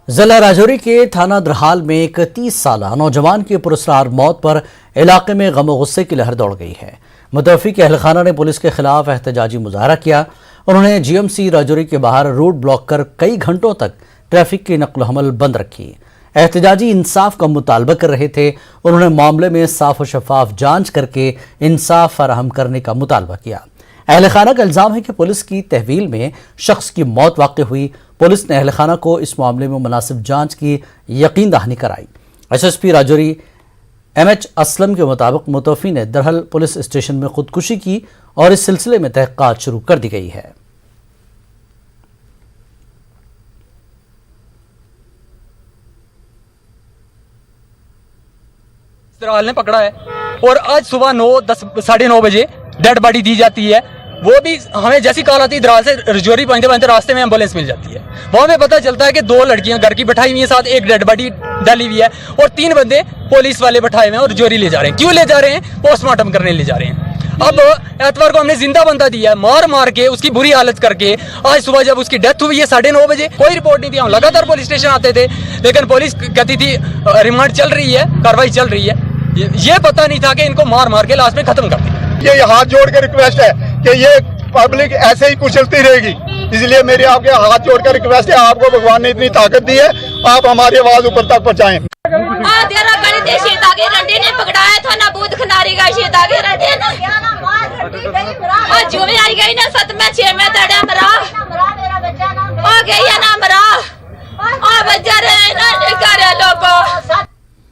जिला राजौरी के थाना द्रहाल में एक 30 साल नौजवान की पुरस्कार मौत पर इलाके में गम और गुस्से की लहर दौड़ गई है। मुतवफ़ी के अहलखाना ने पुलिस के खिलाफ एहतजाजी मुजाहरा किया। उन्होंने जीएमसी राजौरी के बाहर रोड ब्लॉक कर कई घंटों तक ट्रैफिक की नकल हमल बंद रखी। एहतजाजी इंसाफ का मुतालबा कर रहे थे। उन्होंने मामले में साफ और शफाफ जांच करके इंसाफ फराहम करने का मुतालबा किया। अहलखाना का इल्ज़ाम है कि पुलिस की तहवील में शख्स की मौत वाक़ हुई। पुलिस ने अहलखाना को इस मामले में मुनासिब जांच की यकीन दहानी कराई। एसएसपी राजौरी एमएच असलम के मुताबिक मुतवफ़ी ने दरहल पुलिस स्टेशन में खुदकुशी की और इस सिलसिले में तहक़ीक़ात शुरू कर दी गई है। द्रहाल ने पकड़ा है और आज सुबह 9-10-9:30 बजे डेड बॉडी दी जाती है। वो भी हमें जैसी कॉल आती है द्रहाल से राजौरी पहुंचते रास्ते में एम्बुलेंस मिल जाती है। वहां में पता चलता है कि 2 लड़कियां घर की बैठाई हुई है, साथ एक डेड बॉडी डाली हुई है और 3 बंदे पुलिस वाले बैठाए हुए हैं और राजौरी ले जा रहे हैं। क्यों ले जा रहे हैं? पोस्टमार्टम करने ले जा रहे हैं। अब एतवार को हमने जिंदा बंदा दिया है, मार के उसकी बुरी हालत करके। आज सुबह जब उसकी डेथ हुई है 9:30 बजे, कोई रिपोर्ट नहीं थी। हम लगातार पुलिस स्टेशन आते थे, लेकिन पुलिस कहती थी रिमांड चल रही है, कार्रवाई चल रही है। ये पता नहीं था कि इनको मार के लास्ट में खत्म कर दिया। ये हाथ जोड़ के रिक्वेस्ट है कि ये पब्लिक ऐसे ही कुचलती रहेगी, इसलिए मेरी आपके हाथ जोड़ कर रिक्वेस्ट है, आपको भगवान ने इतनी ताकत दी है, आप हमारी आवाज ऊपर तक पहुँचाएं। ने पकड़ाया था ना बूथ खनारी का शेता के रटे ना जो में आई गई ना 7 में 6 में तड़े मरा हो गई है ना मरा बच्चा रहे ना करे लोगों